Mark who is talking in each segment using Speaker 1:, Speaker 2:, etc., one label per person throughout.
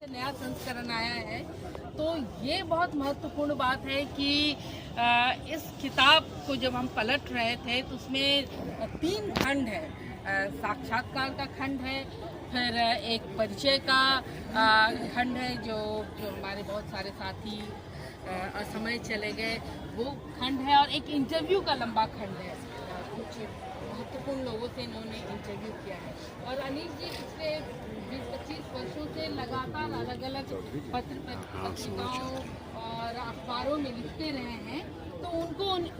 Speaker 1: नया संस्करण आया है तो ये बहुत महत्वपूर्ण बात है कि इस किताब को जब हम पलट रहे थे तो उसमें 3 खंड है। साक्षात्कार का खंड है, फिर एक परिचय का खंड है जो हमारे बहुत सारे साथी असमय चले गए वो खंड है, और एक इंटरव्यू का लंबा खंड है। कुछ महत्वपूर्ण लोगों से इन्होंने इंटरव्यू किया है। और अनिल जी पिछले 20-25 वर्षों से लगातार अलग अलग पत्रिकाओं और अखबारों में लिखते रहे हैं, तो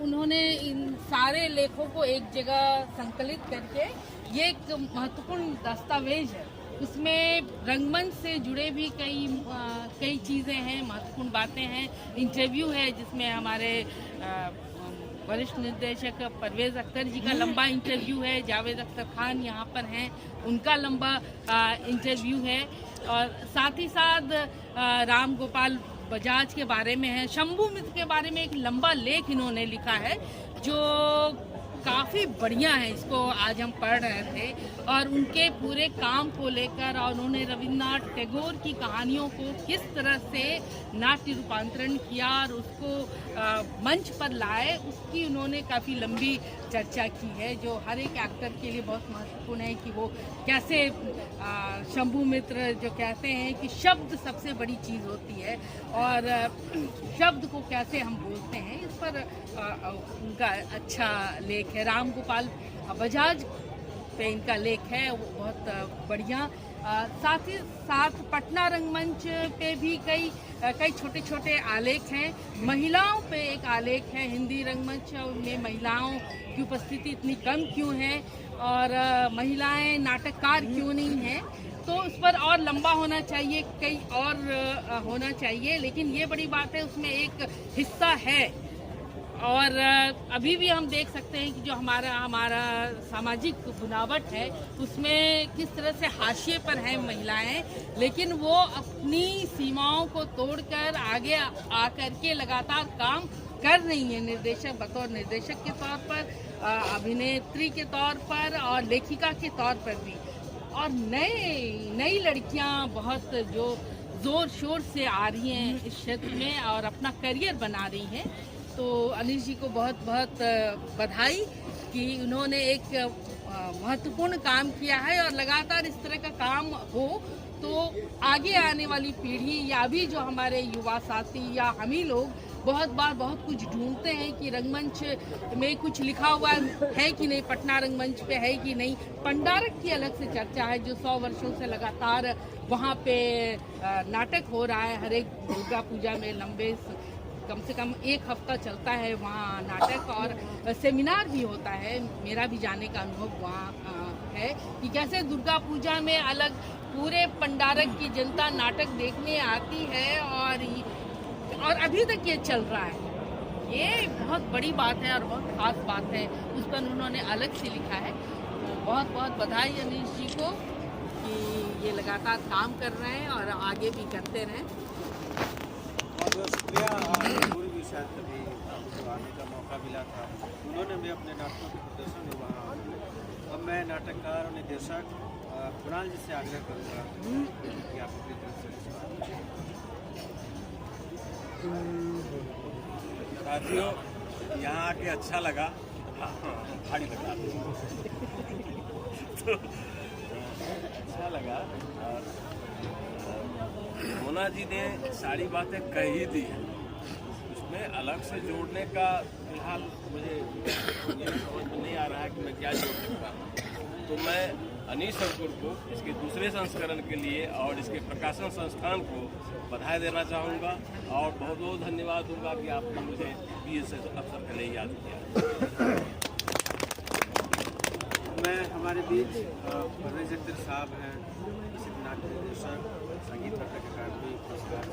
Speaker 1: उन्होंने इन सारे लेखों को एक जगह संकलित करके ये एक महत्वपूर्ण दस्तावेज है। उसमें रंगमंच से जुड़े भी कई चीज़ें हैं, महत्वपूर्ण बातें हैं। इंटरव्यू है जिसमें हमारे वरिष्ठ निर्देशक परवेज अख्तर जी का लंबा इंटरव्यू है, जावेद अख्तर खान यहाँ पर हैं, उनका लंबा इंटरव्यू है, और साथ ही साथ राम गोपाल बजाज के बारे में है। शंभू मित्र के बारे में एक लंबा लेख इन्होंने लिखा है जो काफ़ी बढ़िया है, इसको आज हम पढ़ रहे थे, और उनके पूरे काम को लेकर, और उन्होंने रविन्द्रनाथ टैगोर की कहानियों को किस तरह से नाट्य रूपांतरण किया और उसको मंच पर लाए, उसकी उन्होंने काफ़ी लंबी चर्चा की है, जो हर एक एक्टर के लिए बहुत महत्वपूर्ण है कि वो कैसे शंभू मित्र जो कहते हैं कि शब्द सबसे बड़ी चीज़ होती है, और शब्द को कैसे हम बोलते हैं, इस पर उनका अच्छा लेख है। राम गोपाल बजाज पे इनका लेख है, वो बहुत बढ़िया। साथ ही साथ पटना रंगमंच पे भी कई छोटे छोटे आलेख हैं। महिलाओं पे एक आलेख है, हिंदी रंगमंच में महिलाओं की उपस्थिति इतनी कम क्यों है, और महिलाएं नाटककार क्यों नहीं हैं, तो उस पर और लंबा होना चाहिए, कई और होना चाहिए, लेकिन ये बड़ी बात है उसमें एक हिस्सा है। और अभी भी हम देख सकते हैं कि जो हमारा सामाजिक बुनावट है उसमें किस तरह से हाशिए पर हैं महिलाएं, लेकिन वो अपनी सीमाओं को तोड़कर आगे आकर के लगातार काम कर रही हैं, बतौर निर्देशक के तौर पर, अभिनेत्री के तौर पर, और लेखिका के तौर पर भी। और नई लड़कियां बहुत जो जोर शोर से आ रही हैं इस क्षेत्र में और अपना करियर बना रही हैं, तो अनिल जी को बहुत बहुत बधाई कि उन्होंने एक महत्वपूर्ण काम किया है, और लगातार इस तरह का काम हो तो आगे आने वाली पीढ़ी या भी जो हमारे युवा साथी या हम ही लोग बहुत बार बहुत कुछ ढूंढते हैं कि रंगमंच में कुछ लिखा हुआ है कि नहीं, पटना रंगमंच पे है कि नहीं। पंडारक की अलग से चर्चा है जो 100 वर्षों से लगातार वहाँ पे नाटक हो रहा है, हर एक दुर्गा पूजा में लंबे कम से कम 1 हफ्ता चलता है वहाँ नाटक, और सेमिनार भी होता है। मेरा भी जाने का अनुभव वहाँ है कि कैसे दुर्गा पूजा में अलग पूरे पंडारक की जनता नाटक देखने आती है, और अभी तक ये चल रहा है। ये बहुत बड़ी बात है और बहुत खास बात है, उस पर उन्होंने अलग से लिखा है। तो बहुत बहुत बधाई अनिल जी को कि ये लगातार काम कर रहे हैं और आगे भी करते रहें।
Speaker 2: शुक्रिया। पूरी भी शायद कभी आपको आने का मौका मिला था, उन्होंने भी अपने नाटकों के प्रदर्शन में वहाँ। अब मैं नाटककार और निर्देशक कुणाल जी से आग्रह करूँगा कि आप अपनी तरफ से। साथियों, यहाँ आके अच्छा लगा, भारी लगा तो अच्छा लगा, और मोना जी ने सारी बातें कह ही दी है, उसमें अलग से जोड़ने का फिलहाल मुझे समझ में नहीं आ रहा है कि मैं क्या जोड़ सकता हूँ। तो मैं अनीश अंकुर को इसके दूसरे संस्करण के लिए और इसके प्रकाशन संस्थान को बधाई देना चाहूँगा, और बहुत बहुत धन्यवाद दूंगा कि आपने मुझे इस अवसर के लिए याद किया। मैं हमारे बीच परवेज अख्तर साहब हैं, नाट्य निर्देशक, संगीत नाटक अकादमी पुरस्कार।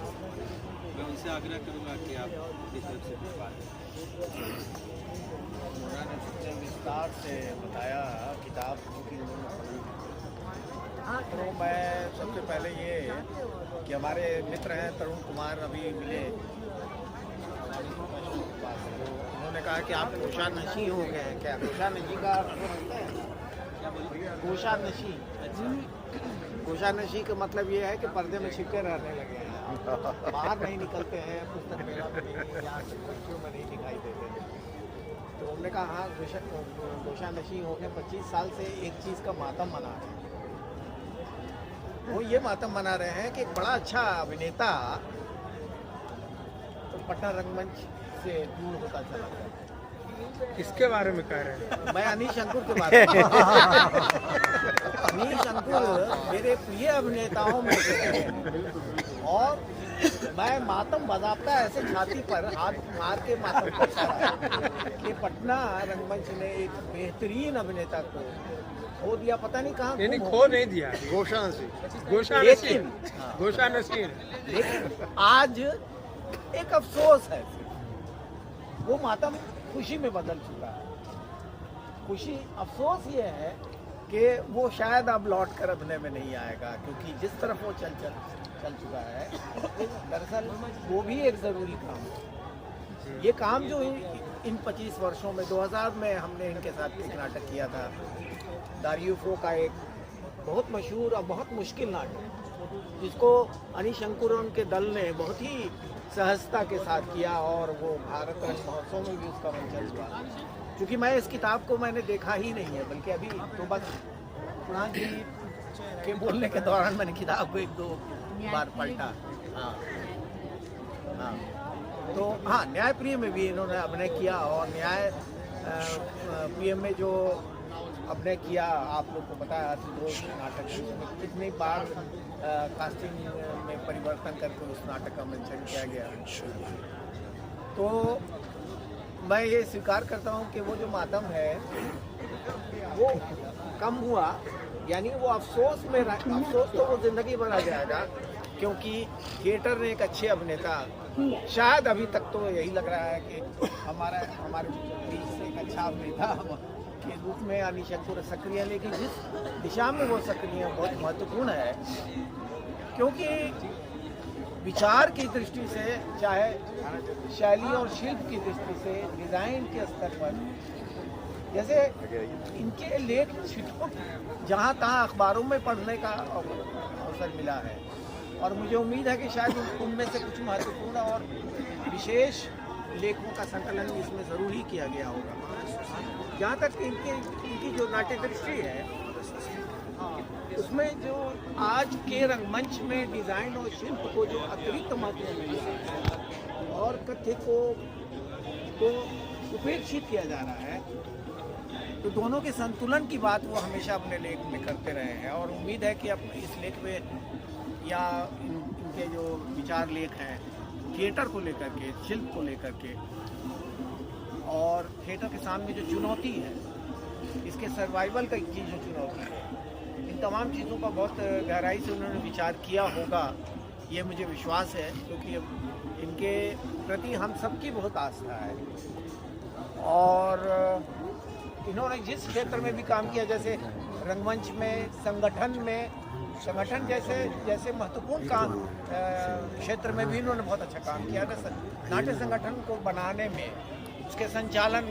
Speaker 2: मैं उनसे आग्रह करूँगा कि आप अपनी तरफ से कुछ बात।
Speaker 3: उन्होंने सबसे विस्तार से बताया किताब की उन्होंने। तो मैं सबसे पहले ये कि हमारे मित्र हैं तरुण कुमार अभी मिले, तो उन्होंने कहा कि आप कोषानशी हो गए हैं। क्या कोषानशी का अर्थ समझते हैं? क्या बोलिए? कोषानशी। अच्छा। गोशानशी का मतलब ये है कि पर्दे में छिपके रहने लगे हैं, बाहर नहीं निकलते हैं, पुस्तक मेला में नहीं, या खुशियों में नहीं दिखाई देते हैं। तो उन्होंने कहा हाँ, गोशानशी हो गए 25 साल से एक चीज़ का मातम मना रहे हैं। वो ये मातम मना रहे हैं कि एक बड़ा अच्छा अभिनेता तो पटना रंगमंच से दूर होता चला गया।
Speaker 4: किसके बारे में कह रहे हैं?
Speaker 3: मैं अनीश अंकुर के बारे में। अनीश अंकुर मेरे प्रिय अभिनेताओं में से हैं और मैं मातम बजाता ऐसे छाती पर हाथ मार के मातम करता है कि पटना रंगमंच ने एक बेहतरीन अभिनेता को खो दिया, पता नहीं कहाँ
Speaker 4: नहीं खो नहीं दिया,
Speaker 3: लेकिन
Speaker 4: गोशानशी।
Speaker 3: आज एक अफसोस है, वो मातम खुशी में बदल चुका है। खुशी अफसोस ये है कि वो शायद अब लौट कर अभिनय में नहीं आएगा, क्योंकि जिस तरफ वो चल चुका है, दरअसल वो भी एक ज़रूरी काम है। ये काम जो इन 25 वर्षों में 2000 में हमने इनके साथ एक नाटक किया था, दारियुफो का एक बहुत मशहूर और बहुत मुश्किल नाटक, जिसको अनीश अंकुर और उनके दल ने बहुत ही सहजता के साथ किया और वो भारत रंग महोत्सव में भी उसका मंचन हुआ। क्योंकि मैं इस किताब को मैंने देखा ही नहीं है, बल्कि अभी तो बस कुणाल जी के बोलने के दौरान मैंने किताब को 1-2 बार पलटा। हाँ हाँ, तो हाँ, न्यायप्रिय में भी इन्होंने अभिनय किया और न्याय प्रिय में जो अभिनय किया, आप लोग को पता है, 2 नाटक में कितनी बार कास्टिंग में परिवर्तन करके उस नाटक का मंचन किया गया। तो मैं ये स्वीकार करता हूँ कि वो जो मातम है वो कम हुआ, यानी वो अफसोस में अफसोस तो वो जिंदगी भर आ जाएगा, क्योंकि थिएटर ने एक अच्छे अभिनेता, शायद अभी तक तो यही लग रहा है कि हमारे बीच से एक अच्छा अभिनेता के रूप में अनीश अंकुर सक्रिय, लेकिन जिस दिशा में वो सक्रिय बहुत महत्वपूर्ण है, क्योंकि विचार की दृष्टि से, चाहे शैली और शिल्प की दृष्टि से, डिज़ाइन के स्तर पर, जैसे इनके लेख जहाँ तहाँ अखबारों में पढ़ने का अवसर मिला है, और मुझे उम्मीद है कि शायद उनमें से कुछ महत्वपूर्ण और विशेष लेखों का संकलन इसमें ज़रूर ही किया गया होगा। जहाँ तक इनकी जो नाट्य दृष्टि है, उसमें जो आज के रंगमंच में डिज़ाइन और शिल्प को जो अतिरिक्त महत्व मिला है और कथ्य को उपेक्षित किया जा रहा है, तो दोनों के संतुलन की बात वो हमेशा अपने लेख में करते रहे हैं। और उम्मीद है कि अपने इस लेख में या इनके जो विचार लेख हैं थिएटर को लेकर के, शिल्प को लेकर के, और थिएटर के सामने जो चुनौती है, इसके सर्वाइवल की जो चुनौती है, इन तमाम चीज़ों का बहुत गहराई से उन्होंने विचार किया होगा, ये मुझे विश्वास है, क्योंकि इनके प्रति हम सबकी बहुत आस्था है। और इन्होंने जिस क्षेत्र में भी काम किया, जैसे रंगमंच में, संगठन जैसे महत्वपूर्ण काम क्षेत्र में भी इन्होंने बहुत अच्छा काम किया। नाट्य संगठन को बनाने में, उसके संचालन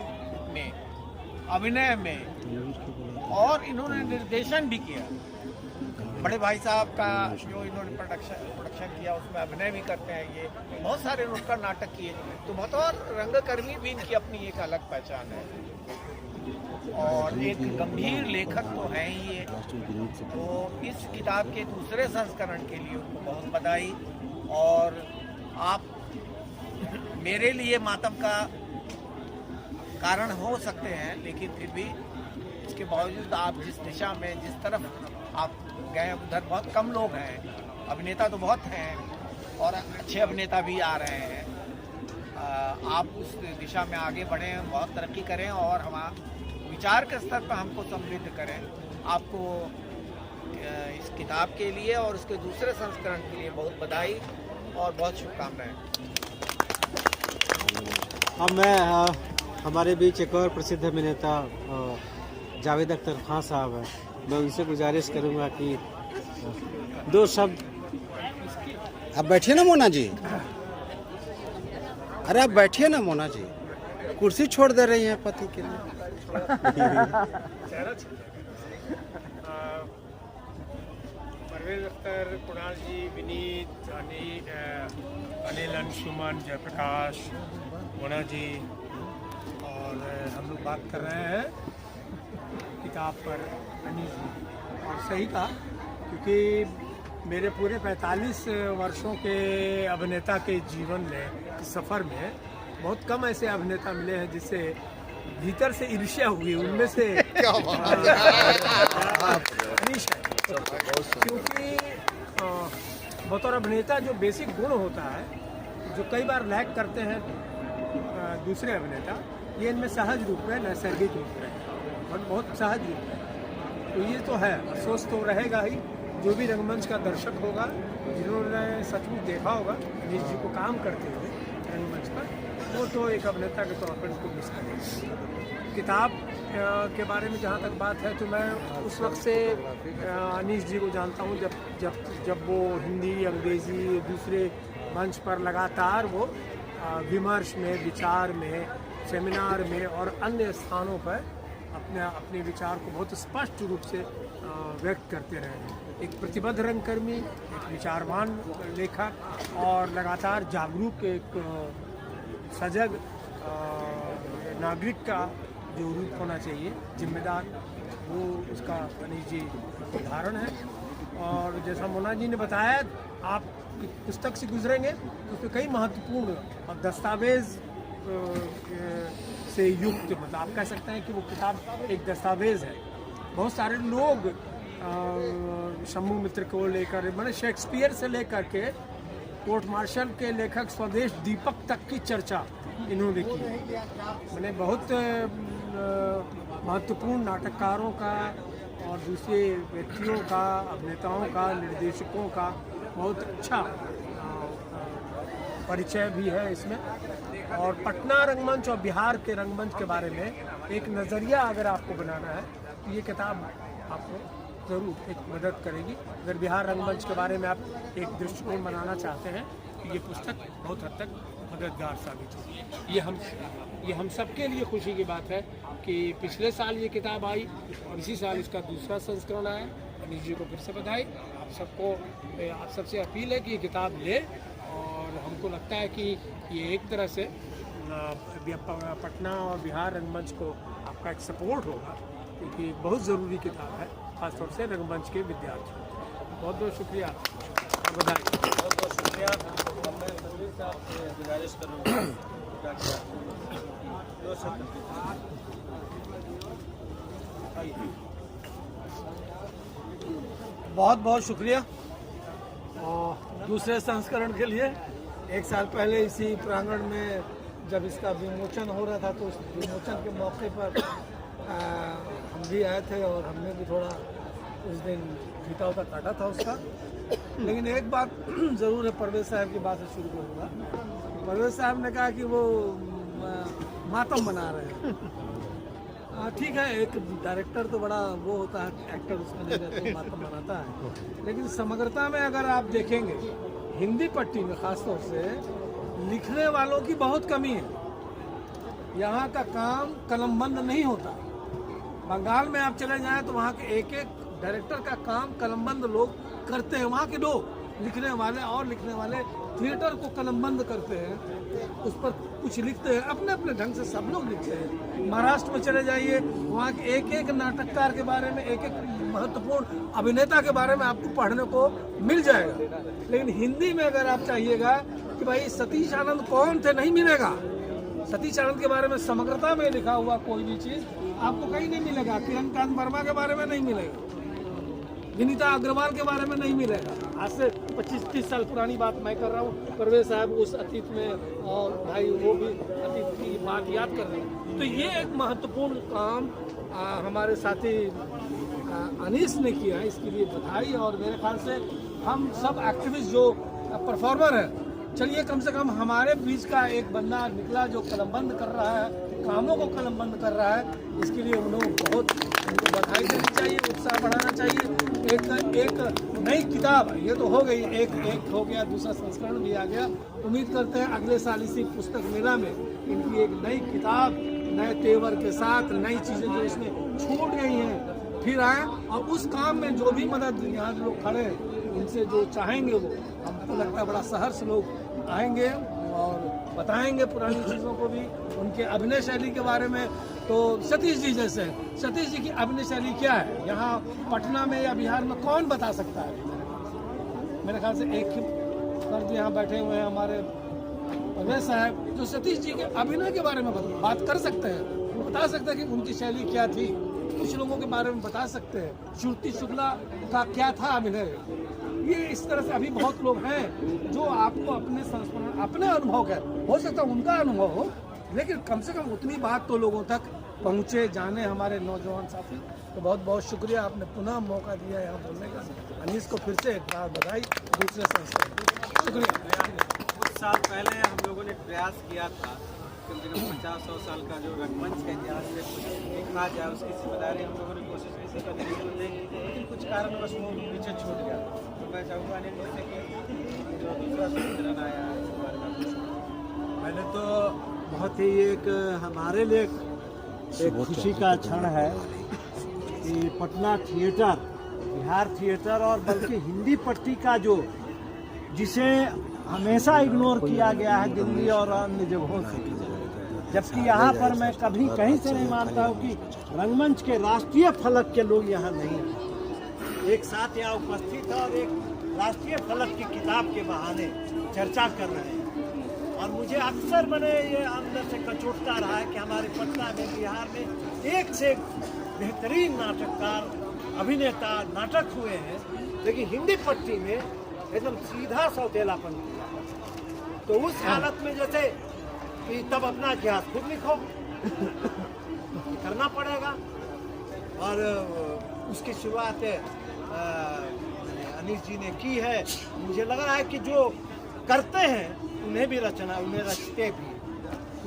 Speaker 3: में, अभिनय में, और इन्होंने निर्देशन भी किया। बड़े भाई साहब का जो इन्होंने प्रोडक्शन किया, उसमें अभिनय भी करते हैं। ये बहुत सारे नुक्कड़ नाटक किए, तो बतौर रंगकर्मी भी इनकी अपनी एक अलग पहचान है, और एक गंभीर लेखक तो हैं ही ये। तो इस किताब के दूसरे संस्करण के लिए उनको बहुत बधाई। और आप मेरे लिए मातम का कारण हो सकते हैं, लेकिन फिर भी इसके बावजूद आप जिस दिशा में, जिस तरफ आप गए, उधर बहुत कम लोग हैं। अभिनेता तो बहुत हैं और अच्छे अभिनेता भी आ रहे हैं। आप उस दिशा में आगे बढ़ें, बहुत तरक्की करें और हमारा विचार के स्तर पर हमको समृद्ध करें। आपको इस किताब के लिए और उसके दूसरे संस्करण के लिए बहुत बधाई और बहुत शुभकामनाएं।
Speaker 5: अब मैं हमारे बीच एक और प्रसिद्ध अभिनेता जावेद अख्तर खान साहब हैं, मैं उनसे गुजारिश करूंगा कि 2 शब्द।
Speaker 6: आप बैठिए ना मोना जी, अरे आप बैठिए ना मोना जी, कुर्सी छोड़ दे रही हैं पति के लिए।
Speaker 4: परवेज अख्तर, कुणाल जी, विनीत, अनिल, अंशुमन, जयप्रकाश, मोना जी, और हम लोग बात कर रहे हैं किताब पर अनीस जी। और सही कहा, क्योंकि मेरे पूरे 45 वर्षों के अभिनेता के जीवन में, सफ़र में, बहुत कम ऐसे अभिनेता मिले हैं जिससे भीतर से ईर्ष्या हुई। उनमें से अनीश है, क्योंकि बतौर अभिनेता जो बेसिक गुण होता है, जो कई बार लैक करते हैं दूसरे अभिनेता, ये इनमें सहज रूप में, नैसर्गिक रूप में और बहुत सहज रूप में। तो ये तो है, अफसोस तो रहेगा ही। जो भी रंगमंच का दर्शक होगा, जिन्होंने सचमुच देखा होगा अनीश जी को काम करते हुए रंगमंच पर, वो तो एक अभिनेता के तौर पर उनको मिस करेंगे। किताब के बारे में जहाँ तक बात है, तो मैं उस वक्त से अनीश जी को जानता हूँ जब वो हिंदी, अंग्रेज़ी, दूसरे मंच पर लगातार वो विमर्श में, विचार में, सेमिनार में और अन्य स्थानों पर अपने विचार को बहुत स्पष्ट रूप से व्यक्त करते रहे। एक प्रतिबद्ध रंगकर्मी, एक विचारवान लेखक और लगातार जागरूक एक सजग नागरिक का जो रूप होना चाहिए, जिम्मेदार, वो उसका अनीश जी उदाहरण है। और जैसा मोना जी ने बताया, आप पुस्तक से गुजरेंगे तो उसमें कई महत्वपूर्ण और दस्तावेज से युक्त, मतलब आप कह सकते हैं कि वो किताब एक दस्तावेज है। बहुत सारे लोग शम्भू मित्र को लेकर, मैंने शेक्सपियर से लेकर के कोर्ट मार्शल के लेखक स्वदेश दीपक तक की चर्चा इन्होंने की। मैंने बहुत महत्वपूर्ण नाटककारों का और दूसरे व्यक्तियों का, अभिनेताओं का, निर्देशकों का बहुत अच्छा परिचय भी है इसमें। और पटना रंगमंच और बिहार के रंगमंच के बारे में एक नज़रिया अगर आपको बनाना है, तो ये किताब आपको ज़रूर एक मदद करेगी। अगर बिहार रंगमंच के बारे में आप एक दृष्टिकोण बनाना चाहते हैं, तो ये पुस्तक बहुत हद तक मददगार साबित होगी। ये हम सब के लिए खुशी की बात है कि पिछले साल ये किताब आई और इसी साल इसका दूसरा संस्करण आया। अनीश जी को फिर से बधाई। आप सबसे अपील है कि ये किताब ले, और हमको लगता है कि ये एक तरह से पटना और बिहार रंगमंच को आपका एक सपोर्ट होगा, क्योंकि बहुत ज़रूरी किताब है, खासतौर से रंगमंच के विद्यार्थियों। बहुत बहुत शुक्रिया, बधाई।
Speaker 2: बहुत बहुत शुक्रिया। मैं परवेज साहब से गुजारिश करूँगा,
Speaker 3: बहुत बहुत शुक्रिया। और दूसरे संस्करण के लिए 1 साल पहले इसी प्रांगण में जब इसका विमोचन हो रहा था, तो उस विमोचन के मौके पर हम भी आए थे और हमने भी थोड़ा उस दिन फीता उता काटा था उसका। लेकिन एक बात ज़रूर है, परवेज साहब की बात से शुरू करूँगा। परवेज साहब ने कहा कि वो मातम बना रहे हैं। ठीक है, एक डायरेक्टर तो बड़ा वो होता है, एक्टर उसमें नहीं रहते, मातम बनाता है। लेकिन समग्रता में अगर आप देखेंगे, हिंदी पट्टी में खासतौर से लिखने वालों की बहुत कमी है। यहाँ का काम कलमबंद नहीं होता। बंगाल में आप चले जाएं तो वहाँ के एक एक डायरेक्टर का काम कलमबंद लोग करते हैं। वहाँ के लोग लिखने वाले थिएटर को कलमबंद करते हैं, उस पर कुछ लिखते हैं, अपने अपने ढंग से सब लोग लिखते हैं। महाराष्ट्र में चले जाइए, वहाँ के एक एक नाटककार के बारे में, एक एक महत्वपूर्ण अभिनेता के बारे में आपको पढ़ने को मिल जाएगा। लेकिन हिंदी में अगर आप चाहिएगा कि भाई सतीश आनंद कौन थे, नहीं मिलेगा। सतीश आनंद के बारे में समग्रता में लिखा हुआ कोई भी चीज़ आपको कहीं नहीं मिलेगा। किरणकांत वर्मा के बारे में नहीं मिलेगा, विनीता अग्रवाल के बारे में नहीं मिलेगा। आज से 25-30 साल पुरानी बात मैं कर रहा हूँ। परवेज साहब उस अतीत में, और भाई वो भी अतीत की बात याद कर रहे हैं। तो ये एक महत्वपूर्ण काम हमारे साथी अनीस ने किया है, इसके लिए बधाई। और मेरे ख्याल से हम सब एक्टिविस्ट जो परफॉर्मर हैं, चलिए कम से कम हमारे बीच का एक बंदा निकला जो कलमबंद कर रहा है, कामों को कलमबंद कर रहा है। इसके लिए उन्होंने बहुत उनको बधाई देनी चाहिए, उत्साह बढ़ाना चाहिए। एक नई किताब, ये तो हो गई, एक हो गया, दूसरा संस्करण भी आ गया। उम्मीद करते हैं अगले साल इसी पुस्तक मेला में इनकी एक नई किताब, नए तेवर के साथ, नई चीज़ें जो इसमें छूट गई हैं फिर आए, और उस काम में जो भी मदद यहाँ लोग खड़े हैं
Speaker 4: उनसे जो चाहेंगे वो हमको लगता है बड़ा सहर्ष लोग आएंगे और बताएंगे पुरानी चीज़ों को भी, उनके अभिनय शैली के बारे में। तो सतीश जी जैसे, सतीश जी की अभिनय शैली क्या है यहाँ पटना में या बिहार में कौन बता सकता है? मेरे ख्याल से एक ही फर्द यहाँ बैठे हुए हैं हमारे परवेज साहब, जो सतीश जी के अभिनय के बारे में बात कर सकते हैं, वो बता सकते हैं कि उनकी शैली क्या थी। कुछ लोगों के बारे में बता सकते हैं श्रुति शुक्ला का क्या था अभिनय। ये इस तरह से अभी बहुत लोग हैं जो आपको अपने संस्मरण, अपने अनुभव का, हो सकता है उनका अनुभव हो, लेकिन कम से कम उतनी बात तो लोगों तक पहुँचे, जाने हमारे नौजवान साथी। तो बहुत बहुत शुक्रिया, आपने पुनः मौका दिया यहाँ बोलने का। अनीस को फिर से एक बार बधाई दूसरे संस्करण। शुक्रिया।
Speaker 5: कुछ साल पहले हम लोगों ने प्रयास किया था कम से कम 50-100 साल का जो रंगमंच का इतिहास से कुछ लिखा जाए, उसकी जिम्मेदारी हम लोगों ने कोशिश की थी करने की, लेकिन कुछ कारणवश वो पीछे छूट गया। तो मैं चाहूँगा अनिल जी से कि जो दूसरा संस्करण आया है उसके बारे में।
Speaker 7: पहले तो बहुत ही एक हमारे लिए एक खुशी का क्षण है कि पटना थिएटर, बिहार थिएटर और बल्कि हिंदी पट्टी का जो, जिसे हमेशा इग्नोर किया गया है दिल्ली और अन्य जगहों से, जबकि यहाँ पर मैं कभी कहीं से नहीं मानता हूँ कि रंगमंच के राष्ट्रीय फलक के लोग यहाँ नहीं हैं, एक साथ यहाँ उपस्थित है और एक राष्ट्रीय फलक की किताब के बहाने चर्चा कर रहे हैं। और मुझे अक्सर मैंने ये अंदर से कचोटता रहा है कि हमारे पटना में, बिहार में एक से एक बेहतरीन नाटककार, अभिनेता, नाटक हुए हैं, लेकिन हिंदी पट्टी में एकदम सीधा सौतेलापन किया। तो उस हालत में जैसे कि तब अपना इतिहास खुद लिखो, करना पड़ेगा। और उसकी शुरुआत अनीस जी ने की है। मुझे लग रहा है कि जो करते हैं उन्हें भी रचना, उन्हें रचते भी,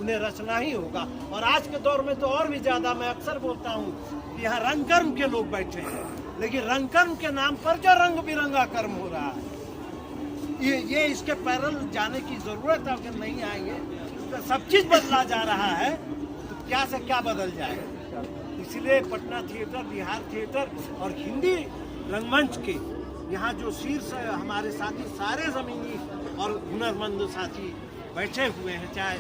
Speaker 7: उन्हें रचना ही होगा। और आज के दौर में तो और भी ज्यादा, मैं अक्सर बोलता हूँ कि यहाँ रंगकर्म के लोग बैठे हैं, लेकिन रंगकर्म के नाम पर जो रंग बिरंगा कर्म हो रहा है, ये इसके पैरल जाने की जरूरत है। अगर नहीं आएंगे तो सब चीज बदला जा रहा है, तो क्या से क्या बदल जाएगा। इसलिए पटना थिएटर, बिहार थिएटर और हिंदी रंगमंच के यहाँ जो शीर्ष हमारे साथी, सारे जमीनी और हुनरमंद साथी बैठे हुए हैं, चाहे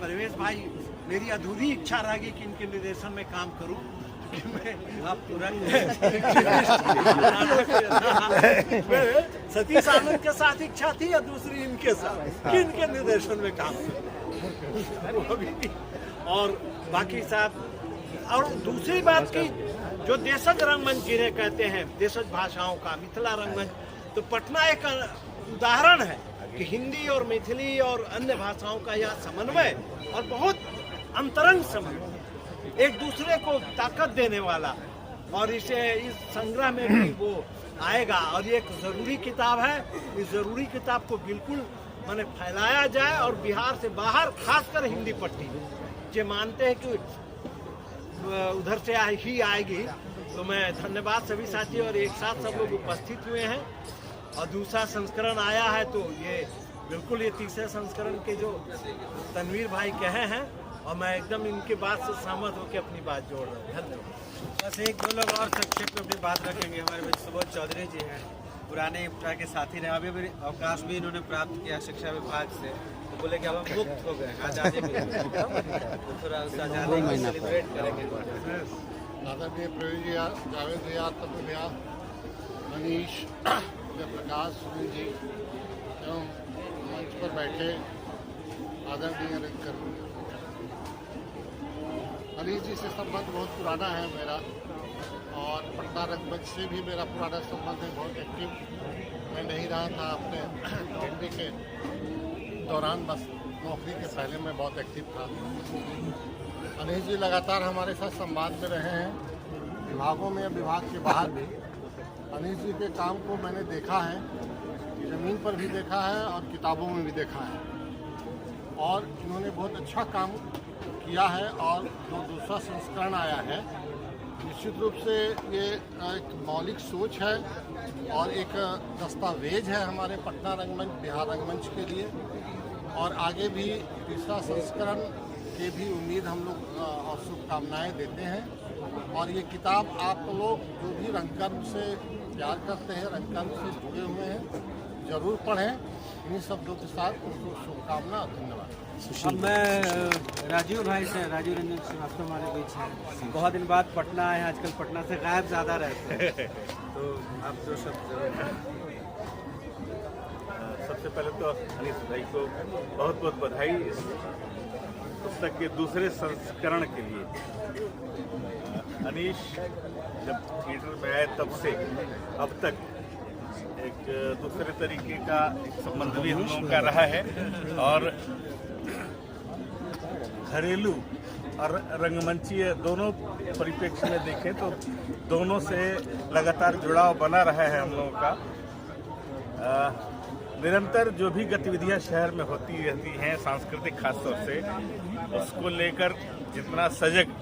Speaker 7: परवेज भाई, मेरी अधूरी इच्छा रहेगी कि इनके निर्देशन में काम करूं। सतीश आनंद के साथ इच्छा थी या दूसरी इनके साथ कि इनके निर्देशन में काम करूं। और बाकी साहब, और दूसरी बात की जो देशज रंगमंच जिन्हें कहते हैं, देशज भाषाओं का मिथिला रंगमंच, तो पटना एक उदाहरण है कि हिंदी और मैथिली और अन्य भाषाओं का यह समन्वय, और बहुत अंतरंग समन्वय, एक दूसरे को ताकत देने वाला। और इसे इस संग्रह में भी वो आएगा। और ये एक जरूरी किताब है। इस जरूरी किताब को बिल्कुल माने फैलाया जाए, और बिहार से बाहर, खासकर हिंदी पट्टी जो मानते हैं कि उधर से ही आएगी। तो मैं धन्यवाद सभी साथी, और एक साथ सब लोग उपस्थित हुए हैं। और दूसरा संस्करण आया है, तो ये बिल्कुल ये तीसरे संस्करण के जो तनवीर भाई कहे हैं, और मैं एकदम इनके बात से सहमत होकर अपनी बात जोड़ रहा हूँ। धन्यवाद।
Speaker 5: बस एक दो लोग और संक्षेप में अपनी बात रखेंगे। हमारे बीच सुबोध चौधरी जी हैं, पुराने इप्टा के साथी रहे, अभी भी अवकाश भी इन्होंने प्राप्त किया शिक्षा विभाग से, तो बोले कि अब हम मुक्त हो गए, आज़ादी मिल गई, तो थोड़ा उस आज़ादी को सेलिब्रेट करेंगे।
Speaker 8: आदरणीय प्रवीण जी, जावेद भैया, तपन भैया, मनीष, प्रकाश, सुनील जी एवं मंच पर बैठे आदरणीय रंगकर्मी, अनीस जी से संबंध बहुत पुराना है मेरा, और पटना रंगमंच से भी मेरा पुराना संबंध है, बहुत एक्टिव। मैं नहीं रहा था अपने हिंदी के दौरान, बस नौकरी के पहले मैं बहुत एक्टिव था। अनीस जी लगातार हमारे साथ संवाद में रहे हैं, विभागों में, विभाग के बाहर भी। अनीस जी के काम को मैंने देखा है, ज़मीन पर भी देखा है और किताबों में भी देखा है, और इन्होंने बहुत अच्छा काम किया है। और जो दूसरा संस्करण आया है, निश्चित रूप से ये एक मौलिक सोच है और एक दस्तावेज है हमारे पटना रंगमंच, बिहार रंगमंच के लिए। और आगे भी तीसरा संस्करण की भी उम्मीद हम लोग और शुभकामनाएँ देते हैं। और ये किताब आप लोग जो भी रंगकर्म से प्यार करते हैं, रंगकर्म से जुड़े हुए हैं, जरूर पढ़ें। इन्हीं शब्दों के साथ उनको शुभकामना और धन्यवाद।
Speaker 5: अब मैं राजीव भाई से, राजीव रंजन श्रीवास्तव हमारे बीच हैं, बहुत दिन बाद पटना आए हैं, आजकल पटना से गायब ज़्यादा रहते हैं तो आप जो शब्द
Speaker 9: सबसे पहले तो अनीस भाई को बहुत बहुत बधाई इस पुस्तक के दूसरे संस्करण के लिए। अनीश जब थिएटर में आए तब से अब तक एक दूसरे तरीके का एक संबंध भी हम लोगों का रहा है और घरेलू और रंगमंचीय दोनों परिप्रेक्ष्य में देखें तो दोनों से लगातार जुड़ाव बना रहा है हम लोगों का। निरंतर जो भी गतिविधियां शहर में होती रहती हैं, सांस्कृतिक खासतौर से, उसको लेकर जितना सजग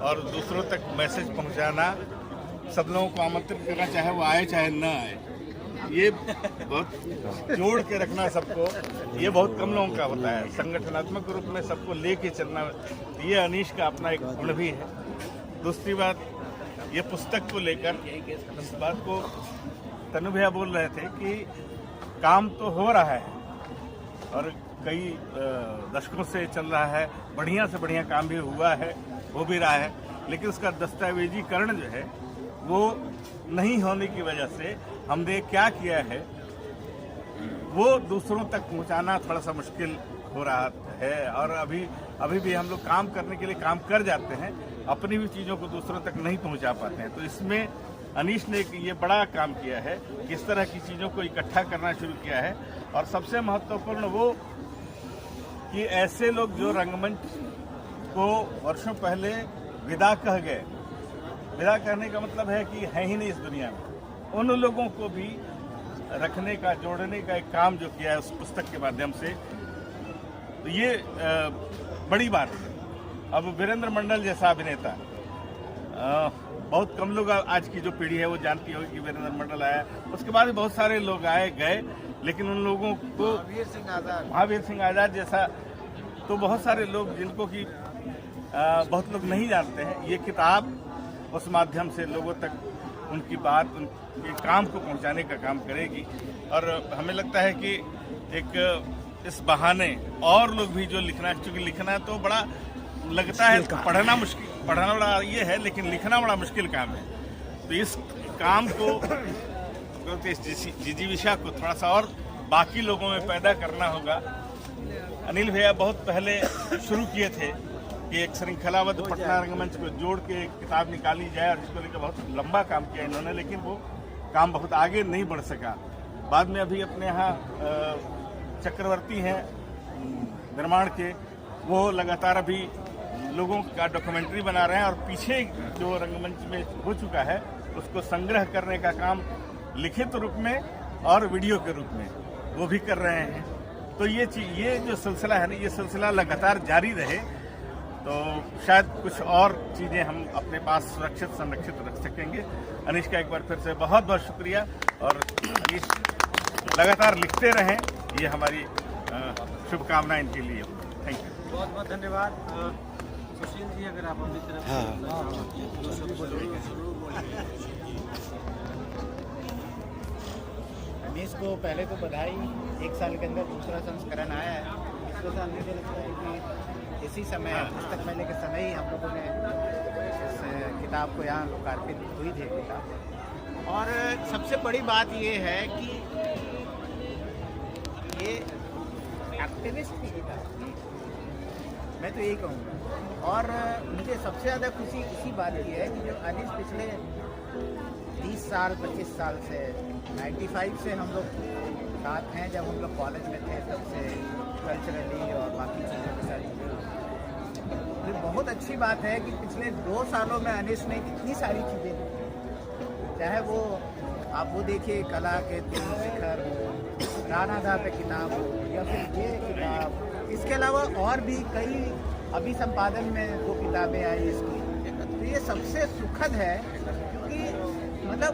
Speaker 9: और दूसरों तक मैसेज पहुंचाना, सब लोगों को आमंत्रित करना, चाहे वो आए चाहे न आए, ये बहुत जोड़ के रखना सबको, ये बहुत कम लोगों का होता है। संगठनात्मक रूप में सबको लेके चलना, ये अनीश का अपना एक गुण भी है। दूसरी बात, ये पुस्तक को लेकर इस बात को तनु भैया बोल रहे थे कि काम तो हो रहा है और कई दशकों से चल रहा है, बढ़िया से बढ़िया काम भी हुआ है, हो भी रहा है, लेकिन उसका दस्तावेजीकरण जो है वो नहीं होने की वजह से हमने क्या किया है वो दूसरों तक पहुंचाना थोड़ा सा मुश्किल हो रहा है। और अभी भी हम लोग काम करने के लिए काम कर जाते हैं, अपनी भी चीज़ों को दूसरों तक नहीं पहुंचा पाते हैं। तो इसमें अनीश ने ये बड़ा काम किया है, किस तरह की चीज़ों को इकट्ठा करना शुरू किया है। और सबसे महत्वपूर्ण वो कि ऐसे लोग जो रंगमंच को वर्षों पहले विदा कह गए, विदा कहने का मतलब है कि है ही नहीं इस दुनिया में, उन लोगों को भी रखने का, जोड़ने का एक काम जो किया है उस पुस्तक के माध्यम से, तो ये बड़ी बात है। अब वीरेंद्र मंडल जैसा अभिनेता, बहुत कम लोग आज की जो पीढ़ी है वो जानती होगी कि वीरेंद्र मंडल आया, उसके बाद भी बहुत सारे लोग आए गए, लेकिन उन लोगों को महावीर सिंह आजाद जैसा तो बहुत सारे लोग जिनको कि बहुत लोग नहीं जानते हैं। ये किताब उस माध्यम से लोगों तक उनकी बात, उनके काम को पहुंचाने का काम करेगी। और हमें लगता है कि एक इस बहाने और लोग भी जो लिखना, क्योंकि लिखना तो बड़ा लगता है, पढ़ना मुश्किल, पढ़ना बड़ा ये है, लेकिन लिखना बड़ा मुश्किल काम है। तो इस काम को, इस जिजीविषा को थोड़ा सा और बाकी लोगों में पैदा करना होगा। अनिल भैया बहुत पहले शुरू किए थे कि एक श्रृंखलाबद्ध पटना रंगमंच को जोड़ के एक किताब निकाली जाए, और जिसको लेकर बहुत लंबा काम किया इन्होंने, लेकिन वो काम बहुत आगे नहीं बढ़ सका। बाद में अभी अपने यहाँ चक्रवर्ती हैं निर्माण के, वो लगातार अभी लोगों का डॉक्यूमेंट्री बना रहे हैं, और पीछे जो रंगमंच में हो चुका है उसको संग्रह करने का काम लिखित रूप में और वीडियो के रूप में वो भी कर रहे हैं। तो ये जो सिलसिला है ना, ये सिलसिला लगातार जारी रहे तो शायद कुछ और चीज़ें हम अपने पास सुरक्षित संरक्षित रख सकेंगे। अनीश का एक बार फिर से बहुत बहुत शुक्रिया, और अनीश लगातार लिखते रहें, ये हमारी शुभकामनाएं इनके लिए। थैंक यू,
Speaker 5: बहुत बहुत धन्यवाद। सुशील जी, अगर आप अपनी तरफ
Speaker 3: अनीश को पहले तो बधाई, 1 साल के अंदर दूसरा संस्करण आया है। इसको तो मुझे लगता है कि इसी समय, पुस्तक मेले के समय ही हम लोगों ने इस किताब को यहाँ लोकार्पित हुई थी किताब। और सबसे बड़ी बात ये है कि ये एक्टिविस्ट की किताब, मैं तो यही कहूँगा। और मुझे सबसे ज़्यादा खुशी इसी बात की है कि जो अनीश पिछले 30 साल 25 साल से 95 से हम लोग साथ हैं, जब हम लोग कॉलेज में थे तब से कल्चरली और बाकी चीज़ों के साथ। ये बहुत अच्छी बात है कि पिछले 2 सालों में अनीश ने कितनी सारी चीज़ें, चाहे वो आप वो देखिए कला के 3 शिखर हो, रानाधा पे किताब हो, या फिर ये किताब, इसके अलावा और भी कई अभी संपादन में 2 किताबें आई इसकी। तो ये सबसे सुखद है, क्योंकि मतलब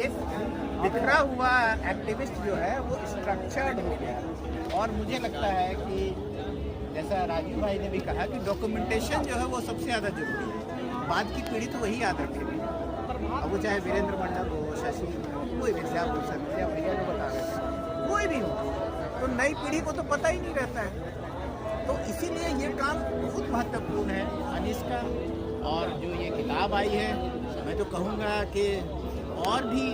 Speaker 3: एक बिखरा हुआ एक्टिविस्ट जो है वो स्ट्रक्चर्ड हो गया। और मुझे लगता है कि जैसा राजीव भाई ने भी कहा कि डॉक्यूमेंटेशन जो है वो सबसे ज़्यादा जरूरी है, बाद की पीढ़ी तो वही याद रखेगी। अब वो चाहे वीरेंद्र मंडल हो, शशि हो, कोई भी भूषण हो या भैया जो बता रहे थे, कोई भी हो, तो नई पीढ़ी को तो पता ही नहीं रहता है। तो इसीलिए ये काम बहुत महत्वपूर्ण है अनीस का। और जो ये किताब आई है, मैं तो कहूँगा कि और भी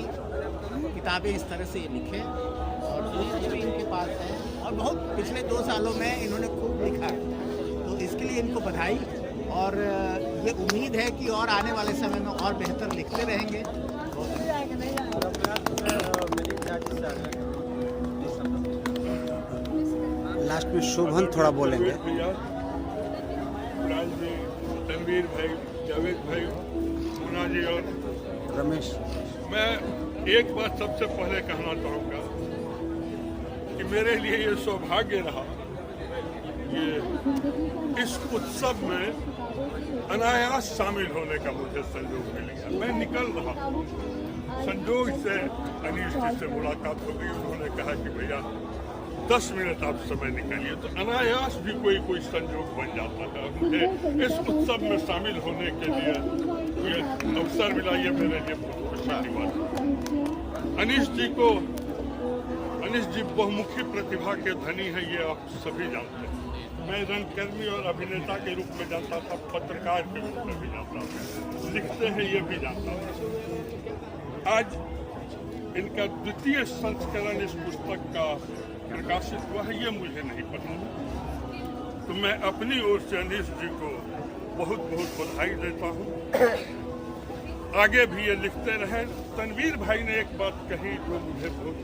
Speaker 3: किताबें इस तरह से लिखें, और जो भी इनके पास है, और बहुत पिछले 2 सालों में इन्होंने खूब लिखा है, तो इसके लिए इनको बधाई। और ये उम्मीद है कि और आने वाले समय में और बेहतर लिखते रहेंगे।
Speaker 6: लास्ट में शोभन थोड़ा बोलेंगे।
Speaker 9: तनवीर भाई, जावेद भाई, मुन्ना जी और
Speaker 6: रमेश,
Speaker 9: मैं एक बात सबसे पहले कहना चाहूँगा कि मेरे लिए ये सौभाग्य रहा ये इस उत्सव में अनायास शामिल होने का मुझे संयोग मिल गया। मैं निकल रहा हूँ, संयोग से अनीश जी से मुलाकात हो गई। उन्होंने कहा कि भैया 10 मिनट आप समय निकालिए, तो अनायास भी कोई संयोग बन जाता है। मुझे इस उत्सव में शामिल होने के लिए ये अवसर मिला, ये मेरे लिए बहुत खुशी की बात है। अनीश जी बहुमुखी प्रतिभा के धनी है, ये आप सभी जानते हैं। मैं रंगकर्मी और अभिनेता के रूप में जानता था, पत्रकार के रूप में भी जानता था, लिखते हैं ये भी जानता था। आज इनका 2य संस्करण इस पुस्तक का प्रकाशित हुआ है, ये मुझे नहीं पता। तो मैं अपनी ओर से अनीश जी को बहुत बहुत बधाई देता हूँ। आगे भी ये लिखते रहे। तनवीर भाई ने एक बात कही जो मुझे बहुत,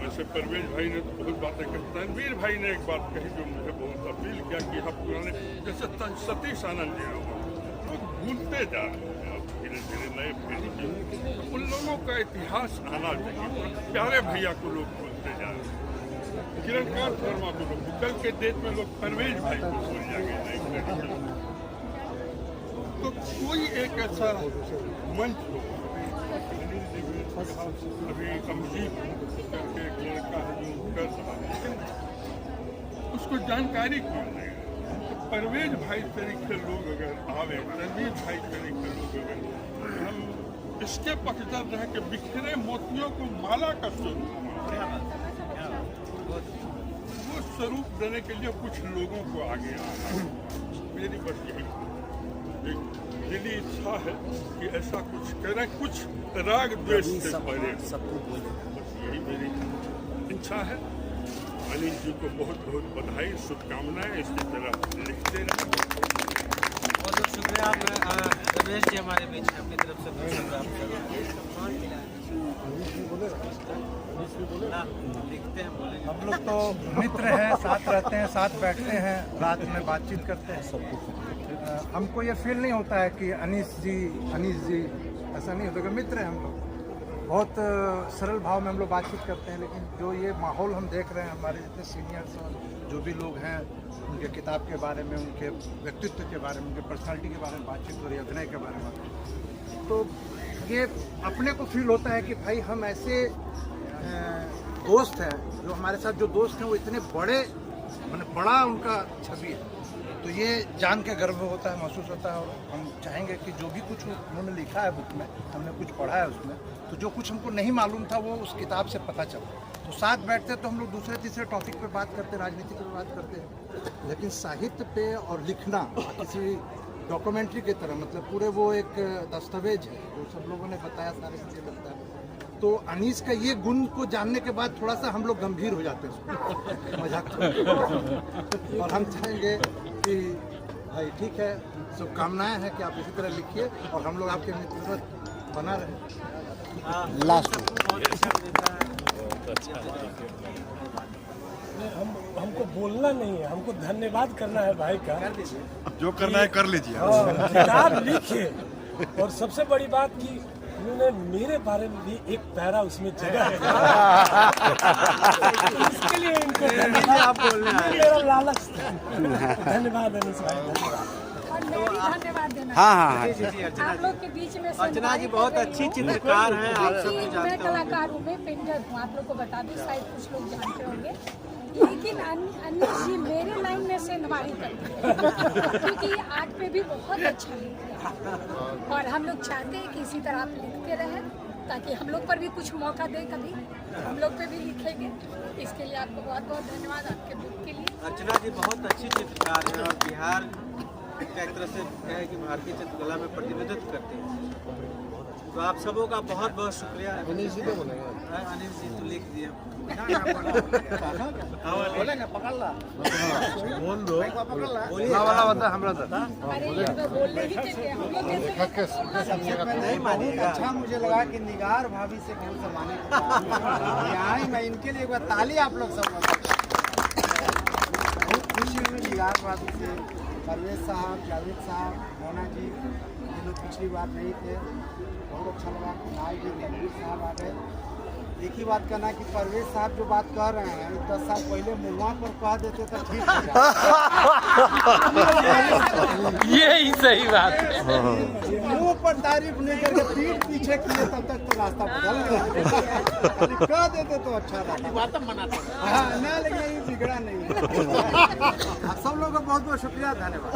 Speaker 9: वैसे परवेज भाई ने तो बहुत बातें कही, तनवीर भाई ने एक बात कही जो मुझे बहुत अपील किया कि हम पुराने जैसे सतीश आनंद जी लोग भूलते जा रहे हैं, धीरे धीरे नए पीढ़ी के, उन लोगों का इतिहास आना चाहिए। प्यारे भैया को लोग भूलते जा रहे हैं, किरणकांत वर्मा को लोग, कल के डेट में लोग परवेज भाई को भूल जाएंगे। तो कोई एक ऐसा मंच हो, अभी अमजीत करके एक लड़का है जो कर रहा है, लेकिन उसको जानकारी क्यों नहीं है? तो परवेज भाई तरीके लोग अगर आवे, तनवीर भाई तरीके लोग अगर, हम इसके पक्षधर रह के बिखरे मोतियों को माला का स्वरूप, वो स्वरूप देने के लिए कुछ लोगों को आगे आना है। मेरी बस यही एक दिली इच्छा है कि ऐसा कुछ करें, कुछ राग द्वेष से परे, बस यही मेरी इच्छा है। अनिल जी को बहुत बहुत बधाई, शुभकामनाएं, इसी तरह लिखते रहें।
Speaker 5: बहुत बहुत शुक्रिया। रमेश जी हमारे बीच में अपनी तरफ से लिखते हैं, बोलेंगे।
Speaker 10: हम लोग तो मित्र हैं, साथ रहते हैं, साथ बैठते हैं, रात में बातचीत करते हैं, सब कुछ। हमको ये फील नहीं होता है कि अनीस जी, ऐसा नहीं होता कि मित्र हैं हम लोग। बहुत सरल भाव में हम लोग बातचीत करते हैं, लेकिन जो ये माहौल हम देख रहे हैं, हमारे जितने सीनियर्स और जो भी लोग हैं, उनके किताब के बारे में, उनके व्यक्तित्व के बारे में, उनके पर्सनालिटी के बारे में बातचीत हो रही है, अभिनय के बारे में, तो ये अपने को फील होता है कि भाई हम ऐसे दोस्त हैं, जो हमारे साथ जो दोस्त हैं वो इतने बड़े, मैंने बड़ा उनका छवि है। तो ये जान के गर्व होता है, महसूस होता है। और हम चाहेंगे कि जो भी कुछ उन्होंने लिखा है बुक में, हमने कुछ पढ़ा है उसमें, तो जो कुछ हमको नहीं मालूम था वो उस किताब से पता चला। तो साथ बैठते तो हम लोग दूसरे तीसरे टॉपिक पे बात करते, राजनीति पे बात करते हैं, लेकिन साहित्य पे और लिखना किसी डॉक्यूमेंट्री की तरह, मतलब पूरे वो एक दस्तावेज है, वो सब लोगों ने बताया, सारे चीज़ें बताया। तो अनीस का ये गुण को जानने के बाद थोड़ा सा हम लोग गंभीर हो जाते हैं, मजाक और हम चाहेंगे कि भाई ठीक है, शुभकामनाएं हैं कि आप इसी तरह लिखिए और हम लोग आपके मित्र बना रहे।
Speaker 6: लास्ट
Speaker 4: हमको बोलना नहीं है, हमको धन्यवाद करना है भाई का।
Speaker 10: जो करना है कर लीजिए।
Speaker 4: किताब लिखे, और सबसे बड़ी बात कि उन्होंने मेरे बारे में भी एक पैरा उसमें जगह है। इसके लिए इनको धन्यवाद बोलना है, मेरा लालच था। धन्यवाद अनीस भाई,
Speaker 11: धन्यवाद देना।
Speaker 6: हाँ,
Speaker 11: आप लोग के बीच में
Speaker 5: अर्चना जी बहुत अच्छी चित्रकार हैं, आप सब
Speaker 11: मैं कलाकार हूँ, मैं पेंटर हूँ। आप लोग को बता दूं, शायद कुछ लोग जानते होंगे। एक लेकिन अनिल जी मेरे लाइन में से नवारी करते हैं क्योंकि आर्ट पे भी बहुत अच्छा लिखते और हम लोग चाहते हैं कि इसी तरह आप लिखते रहें ताकि हम लोग पर भी कुछ मौका दे, कभी हम लोग पे भी लिखेंगे। इसके लिए आपको बहुत बहुत धन्यवाद आपके बुक के लिए।
Speaker 5: अर्चना जी बहुत अच्छी चित्रकार है और बिहार का एक तरह से है कि भारतीय चित्रकला में प्रतिनिधित्व करते हैं। तो आप सबों का बहुत बहुत शुक्रिया। अनिल जी तो लिख दिए।
Speaker 10: अच्छा मुझे लगा कि निगार भाभी से बहुत जमाने यहाँ मैं इनके लिए एक बार ताली आप लोग सब बहुत खुशी हुई निगार भाभी से। परवेज साहब, जावेद साहब, मोना जी ये लोग पिछली बार नहीं थे, बहुत अच्छा लगा। कुणाल जी, रणवीर साहब आ गए। एक ही बात कहना कि परवेज साहब जो बात कह रहे हैं 10 साल पहले मुँह पर कह देते तो ठीक हो जाता।
Speaker 3: यही सही बात है।
Speaker 10: मुँह पर तारीफ नहीं करके पीठ पीछे किए तब तक तो रास्ता बदल गया। कह देते तो अच्छा रहता। बात मनाते हाँ ना, लेकिन ये बिगड़ा नहीं। आप सब लोगों का बहुत बहुत शुक्रिया, धन्यवाद।